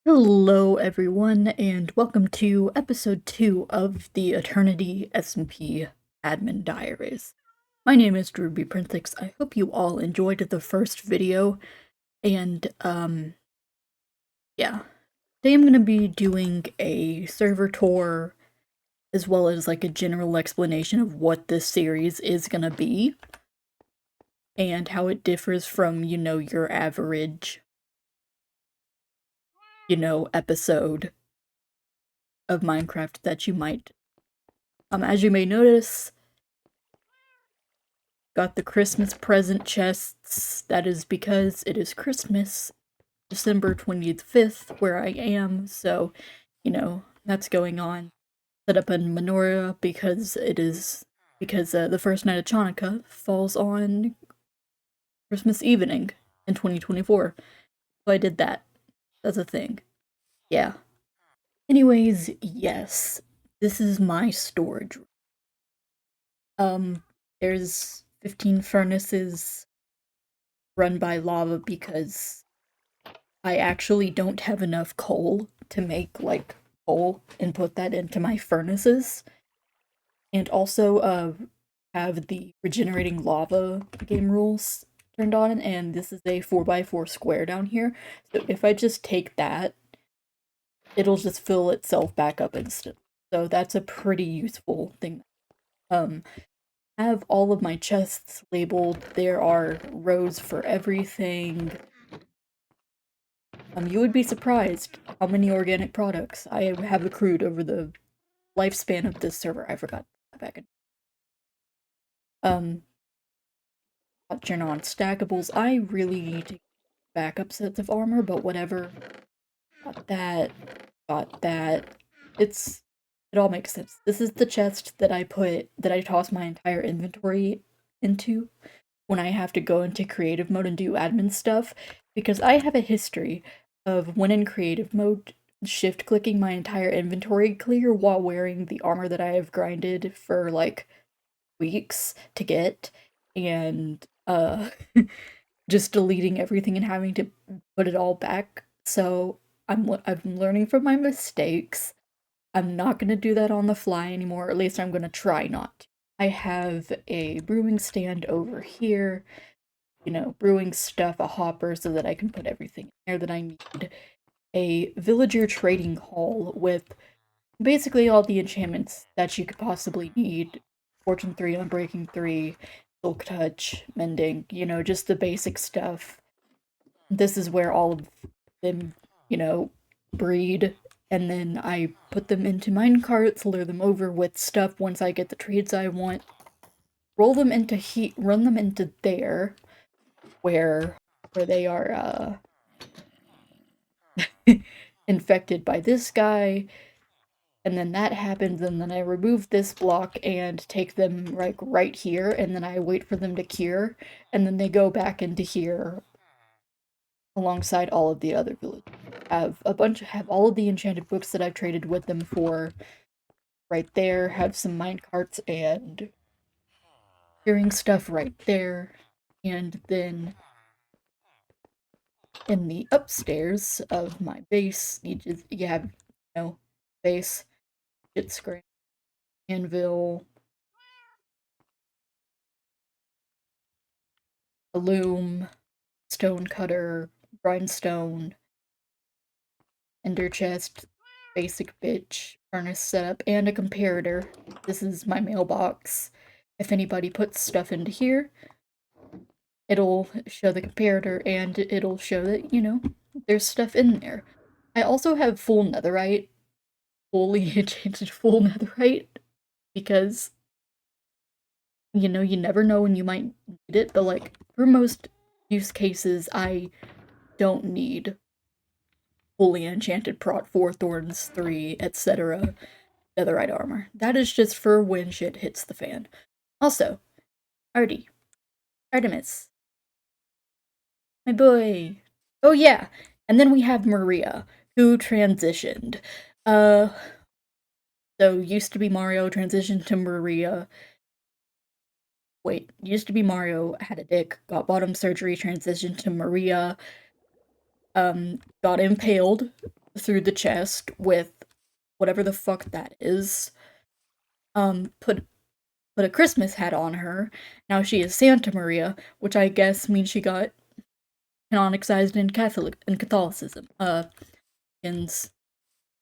Hello everyone, and welcome to episode 2 of the Etern1ty SMP Admin Diaries. My name is Ruby1ty. I hope you all enjoyed the first video, and yeah. Today I'm going to be doing a server tour, as well as like a general explanation of what this series is going to be, and how it differs from, your average, episode of Minecraft that you might. As you may notice, got the Christmas present chests. That is because it is Christmas, December 25th, where I am, so, that's going on. Set up a menorah because the first night of Chanukah falls on Christmas evening in 2024. So I did that. That's a thing. Yeah. Anyways, yes. This is my storage room. There's 15 furnaces run by lava because I actually don't have enough coal to make, like, coal and put that into my furnaces. And also, have the regenerating lava game rules turned on, and this is a 4x4 square down here. So if I just take that, it'll just fill itself back up instantly. So that's a pretty useful thing. I have all of my chests labeled. There are rows for everything. You would be surprised how many organic products I have accrued over the lifespan of this server. I forgot that back in. Got your non-stackables. I really need to get backup sets of armor, but whatever. Got that. It all makes sense. This is the chest that I toss my entire inventory into when I have to go into creative mode and do admin stuff, because I have a history of, when in creative mode, shift clicking my entire inventory clear while wearing the armor that I have grinded for like weeks to get, and just deleting everything and having to put it all back. So I'm learning from my mistakes. I'm not gonna do that on the fly anymore, or at least I'm gonna try not to. I have a brewing stand over here, brewing stuff, a hopper so that I can put everything in there that I need, a villager trading hall with basically all the enchantments that you could possibly need. Fortune 3, Unbreaking 3, Silk Touch, Mending, just the basic stuff. This is where all of them, breed, and then I put them into minecarts, lure them over with stuff once I get the trades I want, roll them into heat, run them into there, where they are infected by this guy, and then that happens, and then I remove this block and take them like right here, and then I wait for them to cure, and then they go back into here alongside all of the other villagers. Have all of the enchanted books that I've traded with them for right there, have some minecarts and curing stuff right there, and then in the upstairs of my base, you have, base, shit screen, anvil, a loom, stone cutter, grindstone, ender chest, basic bitch, furnace setup, and a comparator. This is my mailbox. If anybody puts stuff into here, it'll show the comparator, and it'll show that, there's stuff in there. I also have full netherite, fully enchanted full netherite, because, you never know when you might need it, but, like, for most use cases, I don't need fully enchanted Prot 4, Thorns 3, etc. netherite armor. That is just for when shit hits the fan. Also, Artemis. My boy. Oh yeah, and then we have Maria, who transitioned. So used to be Mario, transitioned to Maria. Wait, used to be Mario, had a dick, got bottom surgery, transitioned to Maria, got impaled, through the chest with whatever the fuck that is. Put a Christmas hat on her. Now she is Santa Maria, which I guess means she got canonicized in Catholicism. And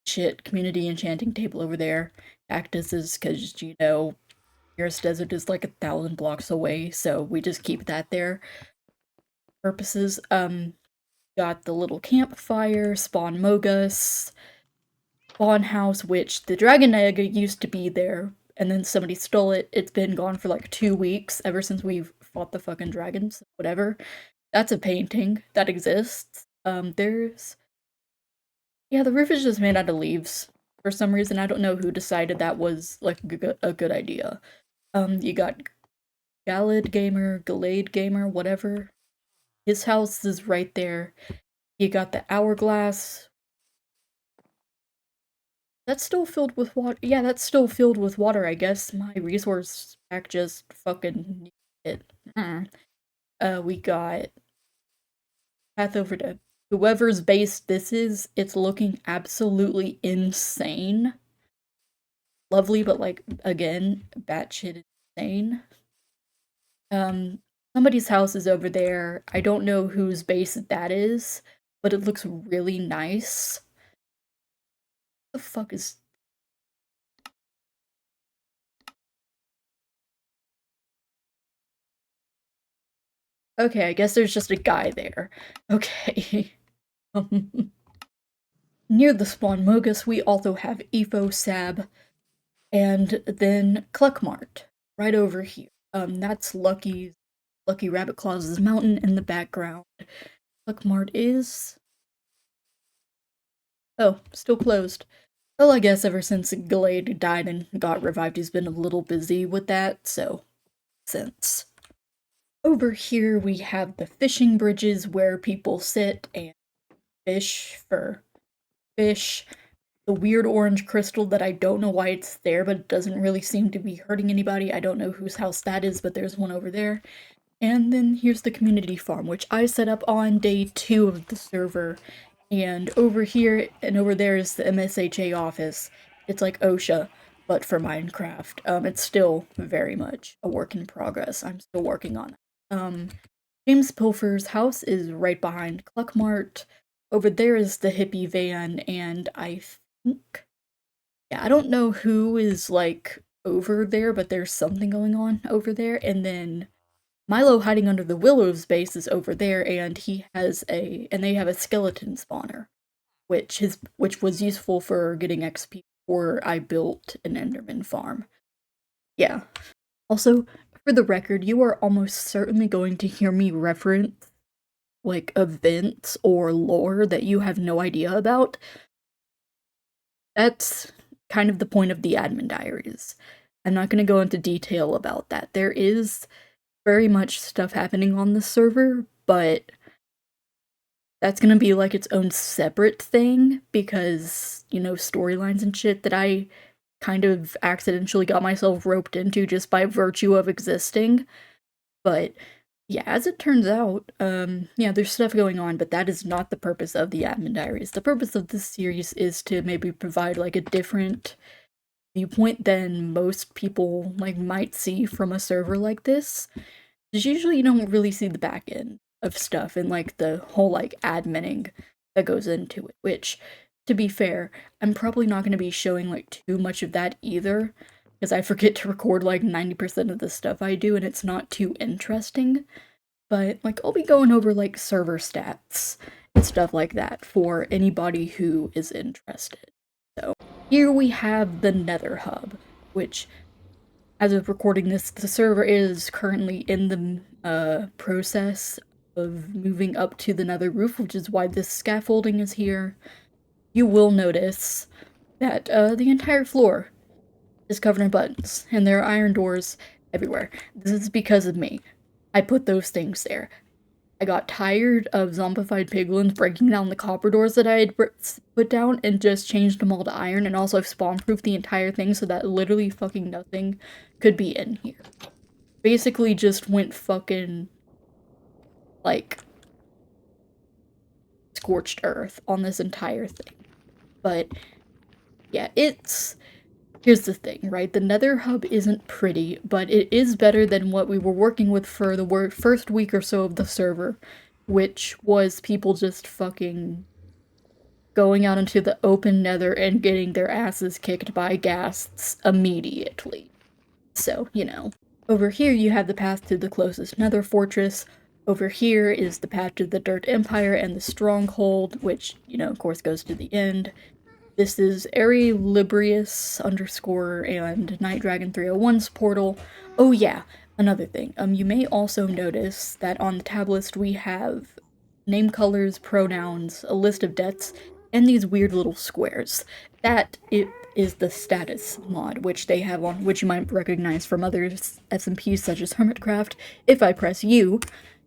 shit, community enchanting table over there. Cactuses, because, you know, nearest desert is like 1,000 blocks away, so we just keep that there. Purposes, got the little campfire, spawn mogus, spawn house, which the dragon egg used to be there, and then somebody stole it. It's been gone for like 2 weeks, ever since we've fought the fucking dragons, whatever. That's a painting that exists. There's... Yeah, the roof is just made out of leaves. For some reason, I don't know who decided that was, like, a good idea. You got Gallade Gamer, Gallade Gamer, whatever. His house is right there. You got the hourglass. That's still filled with water. Yeah, that's still filled with water, I guess. My resource pack just fucking it. We got path over to whoever's base this is. It's looking absolutely insane. Lovely, but like, again, batshit insane. Somebody's house is over there. I don't know whose base that is, but it looks really nice. What the fuck is... Okay, I guess there's just a guy there. Okay. Near the spawn mogus, we also have Efo Sab, and then Cluckmart, right over here. That's Lucky Rabbit Claus' mountain in the background. Cluckmart is... Oh, still closed. Well, I guess ever since Gallade died and got revived, he's been a little busy with that, so... Since. Over here, we have the fishing bridges where people sit and fish for fish. The weird orange crystal that I don't know why it's there, but it doesn't really seem to be hurting anybody. I don't know whose house that is, but there's one over there. And then here's the community farm, which I set up on day 2 of the server. And over here and over there is the MSHA office. It's like OSHA, but for Minecraft. It's still very much a work in progress. I'm still working on it. James Pilfer's house is right behind Cluckmart. Over there is the hippie van, and I think... Yeah, I don't know who is, like, over there, but there's something going on over there. And then Milo hiding under the Willow's base is over there, and he has and they have a skeleton spawner, which was useful for getting XP before I built an Enderman farm. Yeah. Also, for the record, you are almost certainly going to hear me reference, like, events or lore that you have no idea about. That's kind of the point of the admin diaries. I'm not going to go into detail about that. There is very much stuff happening on the server, but that's going to be like its own separate thing because, you know, storylines and shit that I kind of accidentally got myself roped into just by virtue of existing. But yeah, as it turns out, yeah, there's stuff going on, but that is not the purpose of the admin diaries. The purpose of this series is to maybe provide like a different viewpoint than most people like might see from a server like this. Because usually you don't really see the back end of stuff and like the whole like adminning that goes into it, which, to be fair, I'm probably not going to be showing like too much of that either, because I forget to record like 90% of the stuff I do and it's not too interesting. But like I'll be going over like server stats and stuff like that for anybody who is interested. So here we have the Nether Hub, which, as of recording this, the server is currently in the process of moving up to the Nether roof, which is why this scaffolding is here. You will notice that the entire floor is covered in buttons, and there are iron doors everywhere. This is because of me. I put those things there. I got tired of zombified piglins breaking down the copper doors that I had put down and just changed them all to iron, and also spawn-proofed the entire thing so that literally fucking nothing could be in here. Basically just went fucking, like, scorched earth on this entire thing. But yeah, here's the thing, right? The Nether hub isn't pretty, but it is better than what we were working with for the first week or so of the server, which was people just fucking going out into the open Nether and getting their asses kicked by ghasts immediately. So, you know. Over here you have the path to the closest Nether fortress. Over here is the path to the Dirt Empire and the Stronghold, which, you know, of course goes to the end. This is Airy Librius underscore and Night Dragon 301's portal. Oh yeah, another thing. You may also notice that on the tab list we have name colors, pronouns, a list of deaths, and these weird little squares. That is the status mod, which they have on, which you might recognize from other SMPs such as Hermitcraft. If I press U,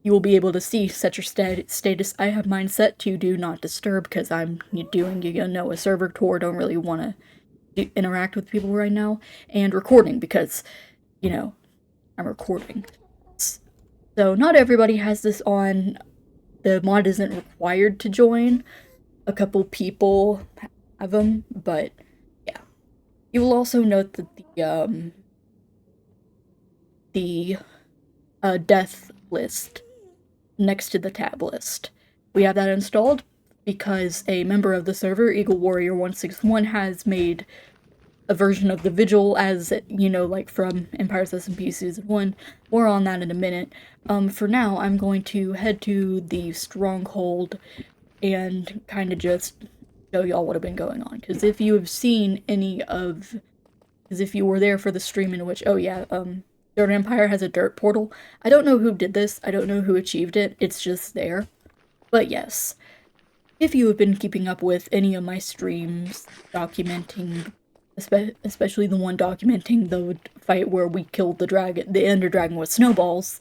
you will be able to see set your status. I have mine set to do not disturb because I'm doing, you know, a server tour, don't really want to interact with people right now, and recording because, you know, I'm recording. So not everybody has this on. The mod isn't required to join. A couple people have them, but yeah. You will also note that the death list next to the tab list. We have that installed because a member of the server, Eagle Warrior 161, has made a version of the Vigil as, you know, like from Empire's SMP Season 1. More on that in a minute. For now, I'm going to head to the Stronghold and kind of just show y'all what have been going on. Because if you have seen any of... Because if you were there for the stream in which... Oh yeah, Dirt Empire has a dirt portal. I don't know who did this. I don't know who achieved it. It's just there. But yes, if you have been keeping up with any of my streams documenting, especially the one documenting the fight where we killed the Ender Dragon with snowballs,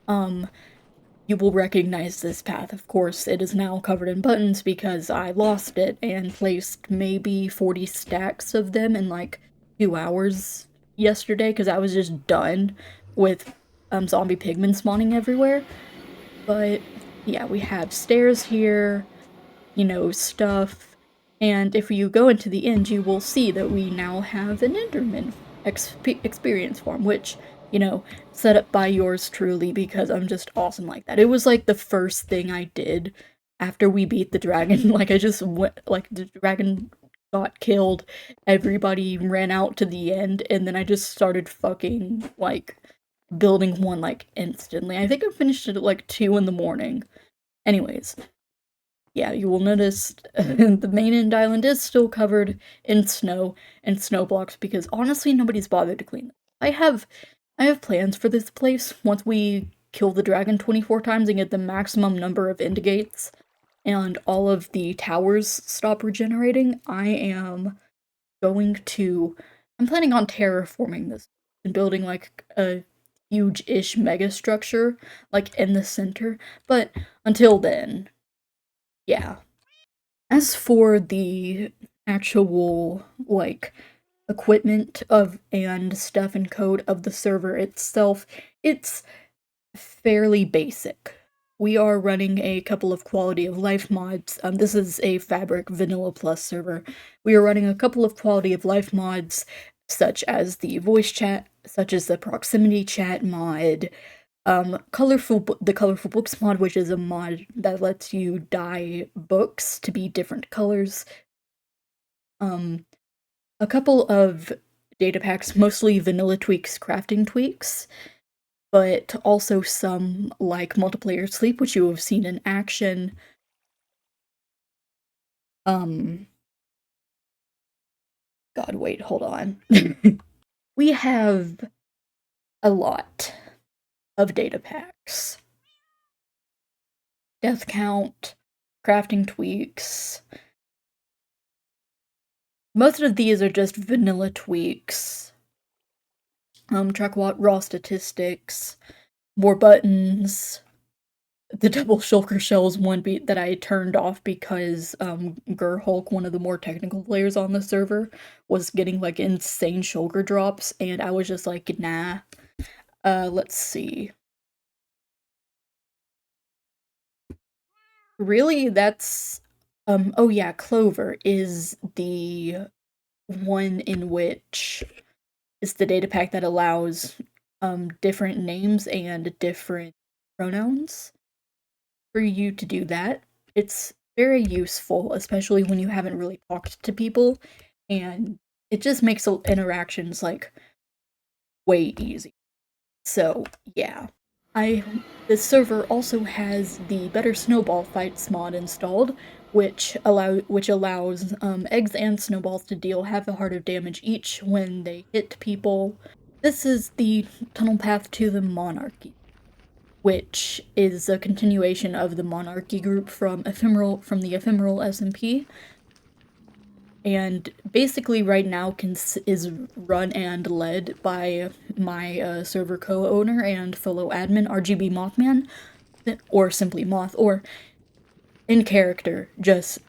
you will recognize this path. Of course, it is now covered in buttons because I lost it and placed maybe 40 stacks of them in like 2 hours yesterday because I was just done with zombie pigmen spawning everywhere. But yeah, we have stairs here, you know, stuff. And if you go into the end, you will see that we now have an Enderman experience farm, which, you know, set up by yours truly because I'm just awesome like that. It was like the first thing I did after we beat the dragon. Like, I just went, like, the dragon got killed, everybody ran out to the end, and then I just started fucking, like, building one, like, instantly. I think I finished it at, like, 2 in the morning. Anyways, yeah, you will notice the main end island is still covered in snow and snow blocks because honestly nobody's bothered to clean them. I have plans for this place once we kill the dragon 24 times and get the maximum number of end gates and all of the towers stop regenerating. I'm planning on terraforming this and building like a huge-ish mega structure like in the center, but until then, yeah. As for the actual, like, equipment of and stuff and code of the server itself, it's fairly basic. We are running a couple of quality of life mods. This is a Fabric Vanilla Plus server. We are running a couple of quality of life mods, such as the voice chat, such as the proximity chat mod, the Colorful Books mod, which is a mod that lets you dye books to be different colors. A couple of data packs, mostly vanilla tweaks, crafting tweaks, but also some like multiplayer sleep, which you have seen in action. God, wait, hold on. We have a lot of data packs. Death count, crafting tweaks. Most of these are just vanilla tweaks. Track raw statistics, more buttons. The double shulker shells one beat that I turned off because Hulk, one of the more technical players on the server, was getting like insane shulker drops, and I was just like, nah. Let's see. Really, that's Oh yeah, Clover is the one in which is the data pack that allows different names and different pronouns for you to do that. It's very useful, especially when you haven't really talked to people, and it just makes interactions like way easy. So yeah, I this server also has the Better Snowball Fights mod installed, which allows eggs and snowballs to deal half a heart of damage each when they hit people. This is the tunnel path to the Monarchy, which is a continuation of the Monarchy group from the ephemeral SMP, and basically right now is run and led by my server co-owner and fellow admin RGB Mothman, or simply Moth, or in character just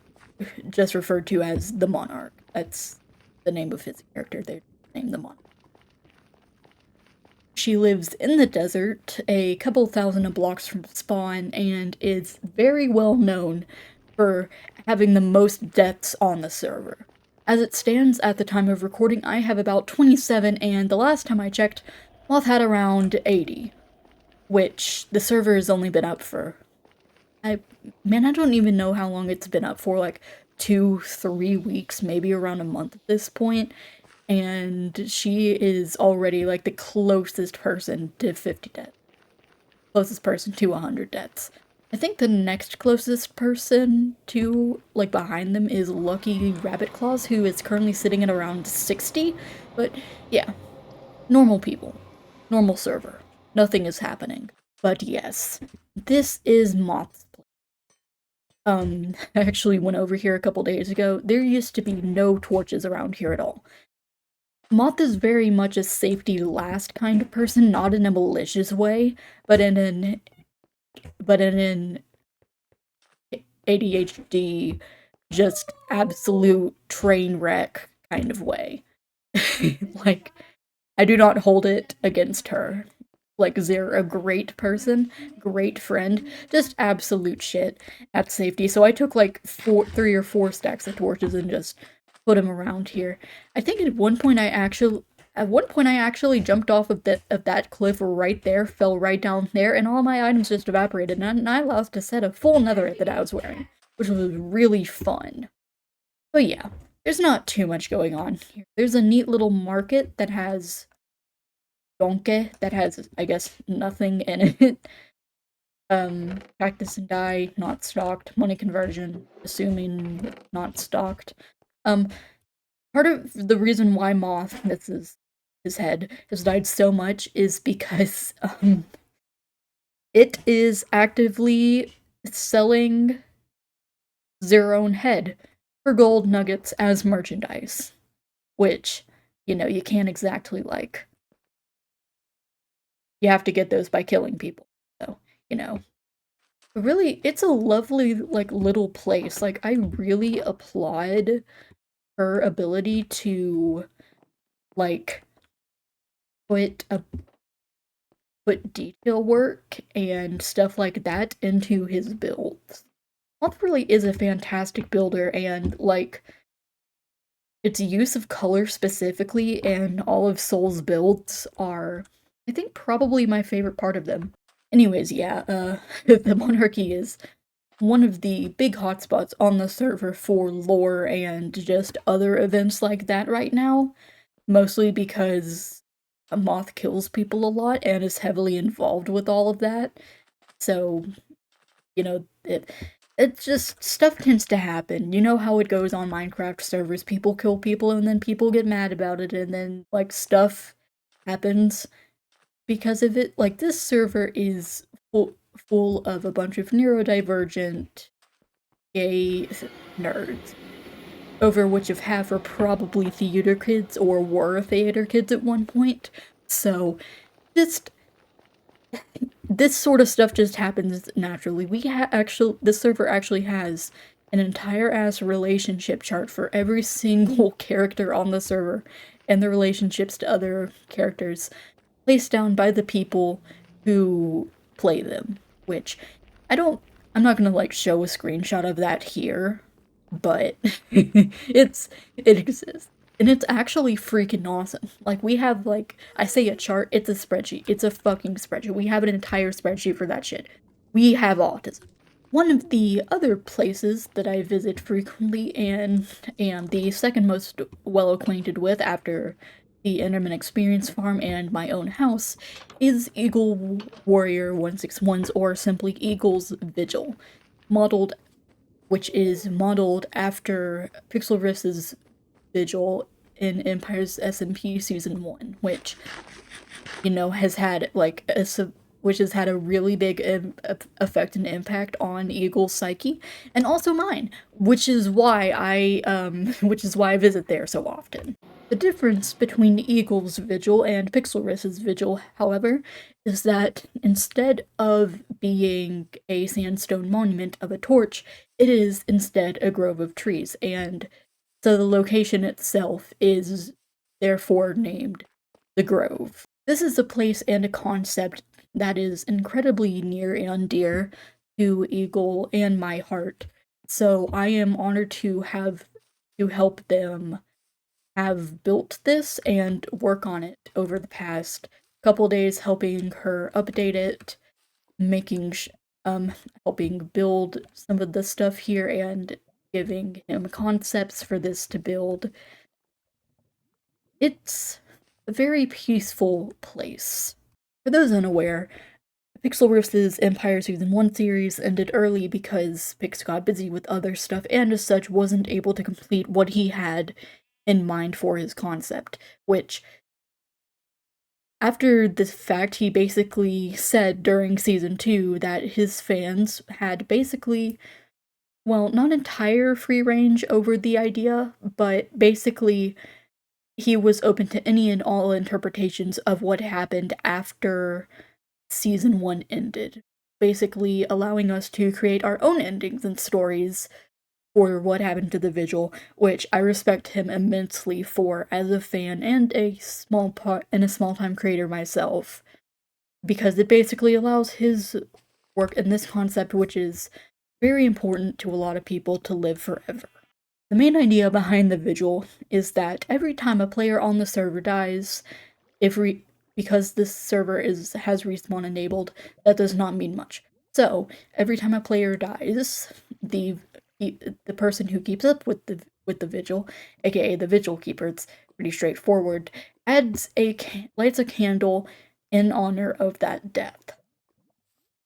referred to as the Monarch. That's the name of his character. They named the Monarch. She lives in the desert, a couple thousand blocks from spawn, and is very well known for having the most deaths on the server. As it stands at the time of recording, I have about 27, and the last time I checked, Moth had around 80, which the server has only been up for... I don't even know how long it's been up for, like 2-3 weeks, maybe around a month at this point, and she is already like the closest person to 50 deaths. Closest person to 100 deaths. I think the next closest person to, like, behind them is Lucky Rabbit Claws, who is currently sitting at around 60, but yeah, normal people. Normal server. Nothing is happening. But yes, this is Moth's place. I actually went over here a couple days ago. There used to be no torches around here at all. Moth is very much a safety last kind of person, not in a malicious way, but in an ADHD, just absolute train wreck kind of way. Like, I do not hold it against her. Like, they're a great person, great friend, just absolute shit at safety. So I took like 3 or 4 stacks of torches and just put them around here. I think at one point I actually jumped off of that cliff right there, fell right down there, and all my items just evaporated, and I lost a set of full netherite that I was wearing, which was really fun. But yeah, there's not too much going on here. There's a neat little market that has donkey that has, I guess, nothing in it. Cactus and dye, not stocked. Money conversion, assuming not stocked. Part of the reason why Moth, this is his head, has died so much is because, it is actively selling their own head for gold nuggets as merchandise. Which, you can't exactly, like... You have to get those by killing people, so, Really, it's a lovely, like, little place. Like, I really applaud her ability to, like, put detail work and stuff like that into his builds. Moth really is a fantastic builder, and, like, its use of color specifically and all of Soul's builds are, I think, probably my favorite part of them. Anyways, yeah, the Monarchy is one of the big hotspots on the server for lore and just other events like that right now, mostly because Moth kills people a lot and is heavily involved with all of that. So, it's just, stuff tends to happen. You know how it goes on Minecraft servers. People kill people and then people get mad about it, and then, like, stuff happens because of it. Like, this server is full of a bunch of neurodivergent gay nerds, over which of half are probably theater kids or were theater kids at one point. So, just... this sort of stuff just happens naturally. This server actually has an entire-ass relationship chart for every single character on the server, and the relationships to other characters placed down by the people who play them, which I'm not gonna, like, show a screenshot of that here, but it exists. And it's actually freaking awesome. Like, we have, like, I say a chart, it's a spreadsheet. It's a fucking spreadsheet. We have an entire spreadsheet for that shit. We have autism. One of the other places that I visit frequently and am the second most well acquainted with after the Enderman Experience Farm and my own house is Eagle Warrior 161's, or simply Eagle's Vigil, modeled which is modeled after Pixel Rift's Vigil in Empire's SMP Season 1, which, you know, has had, like, which has had a really big effect and impact on Eagle's psyche, and also mine, which is why I visit there so often. The difference between Eagle's Vigil and Pixel Rift's Vigil, however, is that instead of being a sandstone monument of a torch, it is instead a grove of trees, and so the location itself is therefore named the Grove. This is a place and a concept that is incredibly near and dear to Eagle and my heart, so I am honored to help them have built this and work on it over the past couple days, helping her update it, making helping build some of the stuff here and giving him concepts for this to build. It's a very peaceful place. For those unaware, Pixel Rift's Empire Season 1 series ended early because Pix got busy with other stuff and as such wasn't able to complete what he had in mind for his concept, which, after the fact, he basically said during Season 2 that his fans had basically, well, not entire free range over the idea, but basically he was open to any and all interpretations of what happened after Season 1 ended, basically allowing us to create our own endings and stories for what happened to the Vigil, which I respect him immensely for as a fan and a small-time creator myself, because it basically allows his work in this concept, which is very important to a lot of people, to live forever. The main idea behind the Vigil is that every time a player on the server dies, because this server has respawn enabled, that does not mean much. So, every time a player dies, the person who keeps up with the Vigil, aka the Vigil Keeper, it's pretty straightforward, lights a candle in honor of that death.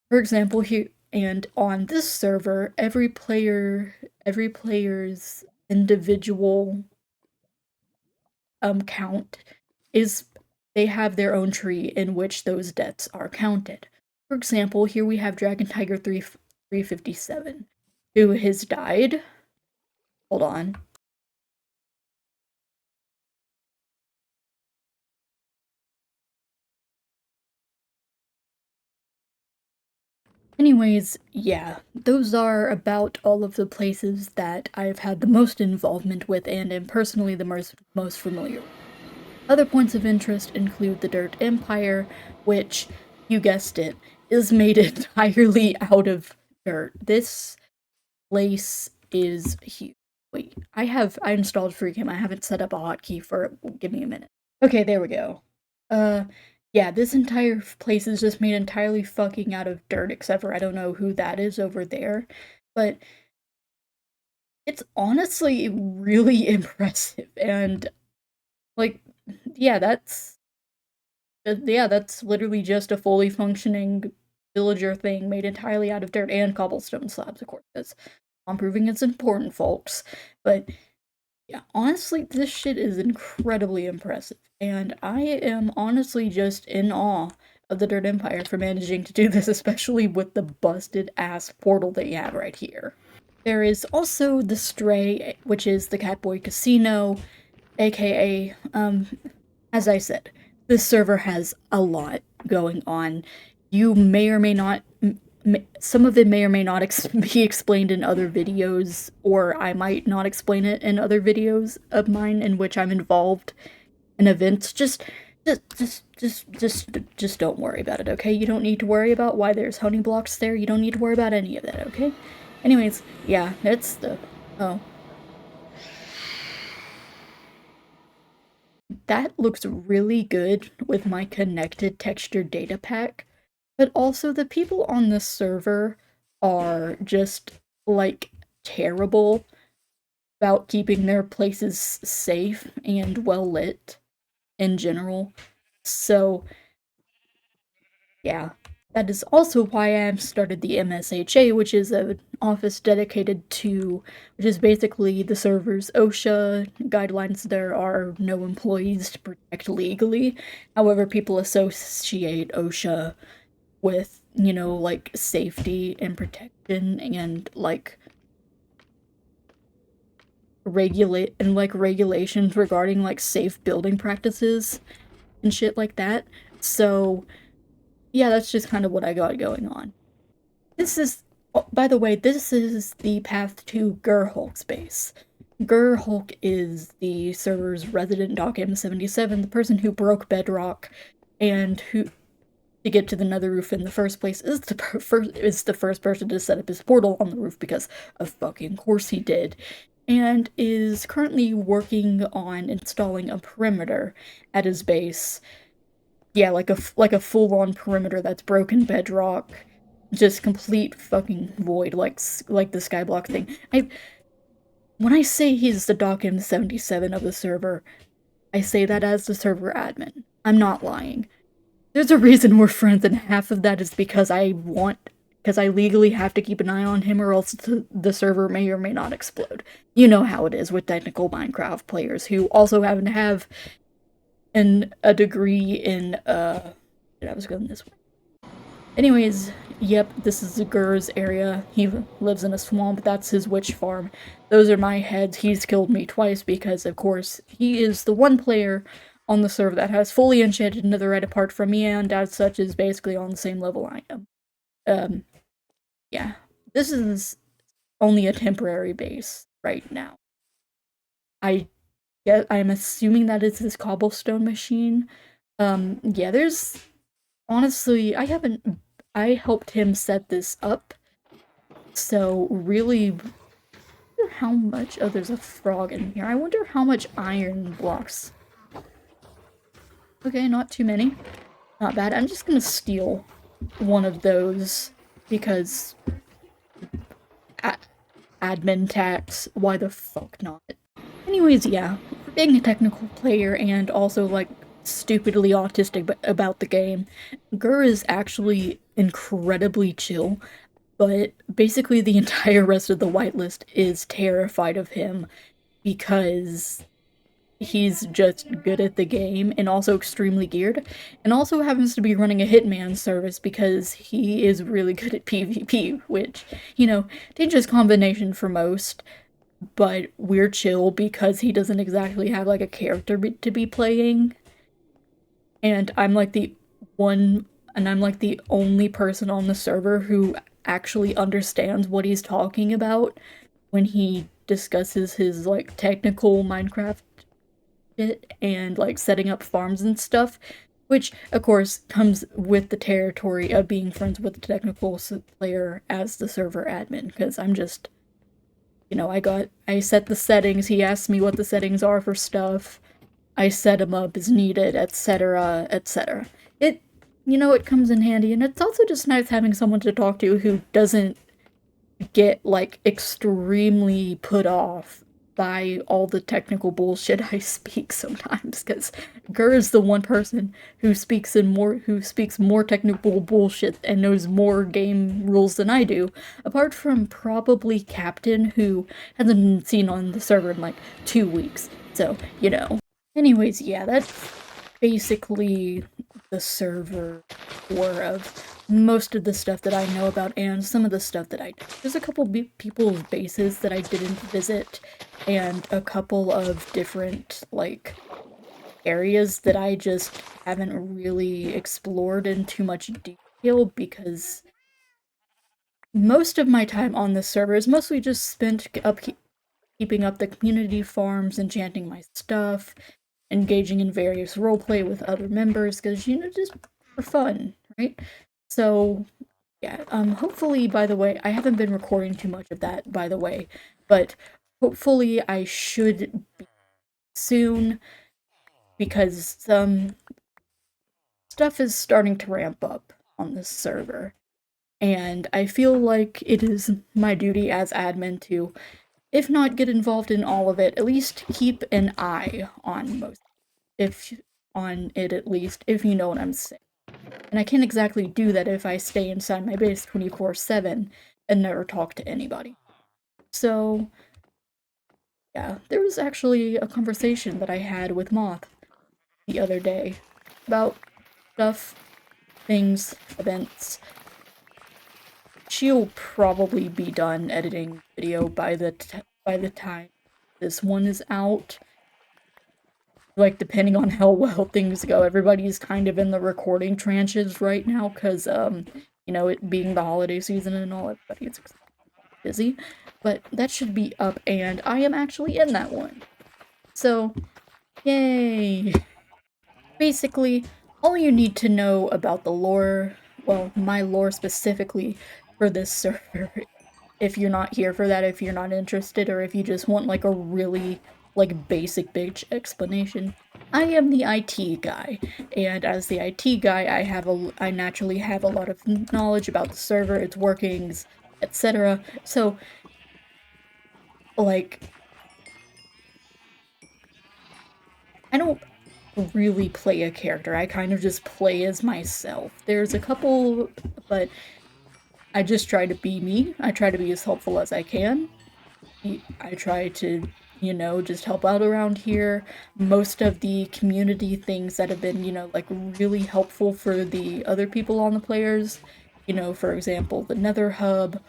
For example, here and on this server, every player's individual count is, they have their own tree in which those deaths are counted. For example, here we have Dragon Tiger 357, who has died. Hold on. Anyways, yeah, those are about all of the places that I've had the most involvement with and am personally the most familiar with. Other points of interest include the Dirt Empire, which, you guessed it, is made entirely out of dirt. This place is huge. Wait, I installed FreeCam. I haven't set up a hotkey for it. Give me a minute. Okay, there we go. Yeah, this entire place is just made entirely fucking out of dirt, except for I don't know who that is over there, but it's honestly really impressive, and, like, yeah, that's literally just a fully functioning villager thing made entirely out of dirt and cobblestone slabs, of course, because I'm proving it's important, folks, but yeah, honestly, this shit is incredibly impressive, and I am honestly just in awe of the Dirt Empire for managing to do this, especially with the busted-ass portal that you have right here. There is also the Stray, which is the Catboy Casino, aka, as I said, this server has a lot going on. You may or may not some of it may or may not be explained in other videos, or I might not explain it in other videos of mine in which I'm involved in events. Just don't worry about it, okay? You don't need to worry about why there's honey blocks there. You don't need to worry about any of that, okay? Anyways, yeah, that's the... Oh, that looks really good with my connected texture data pack, but also the people on this server are just, like, terrible about keeping their places safe and well lit in general. So, yeah. That is also why I started the MSHA, which is an office dedicated to, which is basically the server's OSHA guidelines. There are no employees to protect legally. However, people associate OSHA with, you know, like, safety and protection and, like, regulations regarding, like, safe building practices and shit like that. So, yeah, that's just kind of what I got going on. This is, oh, by the way, this is the path to Gurhulk's base. Gurhulk is the server's resident doc-M77, the person who broke Bedrock, and who, to get to the Nether roof in the first place, is the first person to set up his portal on the roof, because of fucking course he did, and is currently working on installing a perimeter at his base. Yeah, like a full-on perimeter that's broken bedrock, just complete fucking void, like the skyblock thing. When I say he's the doc-M77 of the server, I say that as the server admin. I'm not lying. There's a reason we're friends, and half of that is because I legally have to keep an eye on him, or else the server may or may not explode. You know how it is with technical Minecraft players who also happen to have a degree in, I was going this way. Anyways, yep, this is Gur's area. He lives in a swamp. That's his witch farm. Those are my heads. He's killed me twice because, of course, he is the one player on the server that has fully enchanted netherite apart from me, and as such is basically on the same level I am. Yeah. This is only a temporary base right now. I'm assuming that it's this cobblestone machine. Yeah, there's... Honestly, I helped him set this up, so really, how much... Oh, there's a frog in here. I wonder how much iron blocks. Okay, not too many. Not bad. I'm just gonna steal one of those, because admin tax, why the fuck not? Anyways, yeah, for being a technical player and also, like, stupidly autistic about the game, Gur is actually incredibly chill, but basically the entire rest of the whitelist is terrified of him because he's just good at the game and also extremely geared, and also happens to be running a hitman service because he is really good at PvP, which, you know, dangerous combination for most, but we're chill because he doesn't exactly have, like, a character to be playing. And I'm like the only person on the server who actually understands what he's talking about when he discusses his, like, technical Minecraft shit and, like, setting up farms and stuff, which, of course, comes with the territory of being friends with the technical player as the server admin, because I'm just, you know, I set the settings, he asked me what the settings are for stuff, I set him up as needed, etc., etc. It, you know, it comes in handy, and it's also just nice having someone to talk to who doesn't get, like, extremely put off by all the technical bullshit I speak sometimes, because Gur is the one person who speaks more technical bullshit and knows more game rules than I do, apart from probably Captain, who hasn't been seen on the server in, like, 2 weeks, so, you know. Anyways, yeah, that's basically the server tour of most of the stuff that I know about and some of the stuff that I did. There's a couple people's bases that I didn't visit, and a couple of different, like, areas that I just haven't really explored in too much detail, because most of my time on this server is mostly just spent keeping up the community farms, enchanting my stuff, engaging in various roleplay with other members, because, you know, just for fun, right? So, yeah, hopefully, by the way, I haven't been recording too much of that, by the way, but hopefully I should be soon, because some stuff is starting to ramp up on this server. And I feel like it is my duty as admin to, if not get involved in all of it, at least keep an eye on most, if on it at least, if you know what I'm saying. And I can't exactly do that if I stay inside my base 24/7 and never talk to anybody. So, yeah, there was actually a conversation that I had with Moth the other day about stuff, things, events. She'll probably be done editing video by the time this one is out. Like, depending on how well things go, everybody's kind of in the recording tranches right now, because, you know, it being the holiday season and all, everybody's busy. But that should be up, and I am actually in that one. So, yay! Basically, all you need to know about the lore, well, my lore specifically for this server, if you're not here for that, if you're not interested, or if you just want, like, a really, like, basic bitch explanation, I am the IT guy, and as the IT guy, I naturally have a lot of knowledge about the server, its workings, etc. So, like, I don't really play a character, I kind of just play as myself. There's a couple, but I just try to be me, I try to be as helpful as I can. I try to, you know, just help out around here. Most of the community things that have been, you know, like, really helpful for the other people on the players, you know, for example, the Nether Hub,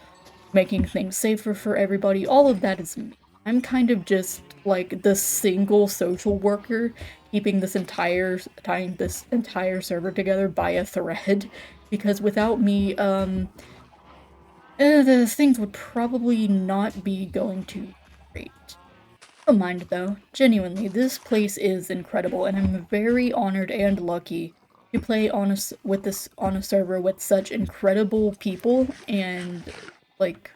making things safer for everybody, all of that is me. I'm kind of just, like, the single social worker tying this entire server together by a thread, because without me, the things would probably not be going too great. Don't mind though, genuinely, this place is incredible, and I'm very honored and lucky to play on a server with such incredible people, and, like,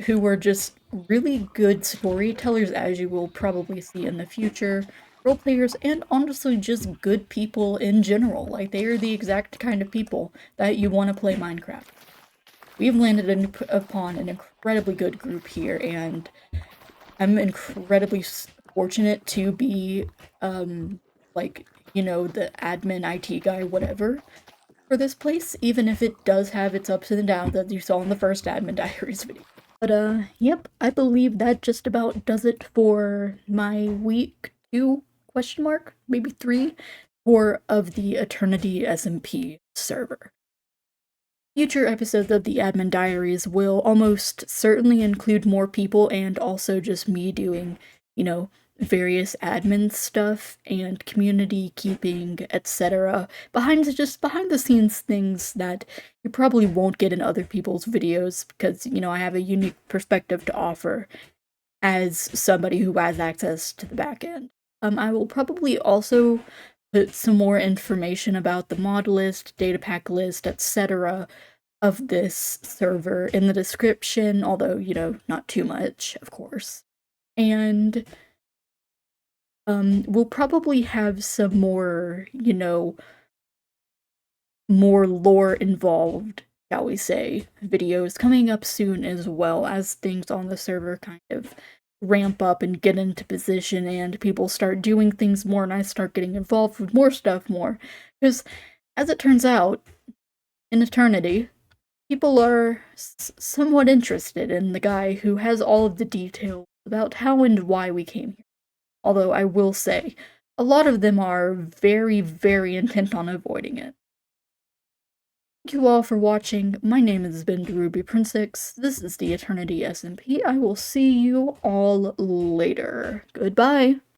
who were just really good storytellers, as you will probably see in the future, role players, and honestly just good people in general. Like, they are the exact kind of people that you want to play Minecraft. We've landed upon an incredibly good group here, and I'm incredibly fortunate to be, like, you know, the admin IT guy, whatever, for this place, even if it does have its ups and downs, as you saw in the first admin diaries video. But, yep, I believe that just about does it for my week 2, question mark, maybe 3, of the Etern1ty SMP server. Future episodes of the Admin Diaries will almost certainly include more people and also just me doing, you know, various admin stuff and community keeping, etc. Behind the scenes things that you probably won't get in other people's videos, because, you know, I have a unique perspective to offer as somebody who has access to the back end. I will probably also put some more information about the mod list, data pack list, etc. of this server in the description, although, you know, not too much, of course. And we'll probably have some more, you know, more lore involved, shall we say, videos coming up soon, as well as things on the server kind of ramp up and get into position and people start doing things more and I start getting involved with more stuff more. Because, as it turns out, in Etern1ty, people are somewhat interested in the guy who has all of the details about how and why we came here. Although I will say, a lot of them are very, very intent on avoiding it. Thank you all for watching. My name has been DerubyPrince6. This is the Etern1ty SMP. I will see you all later. Goodbye!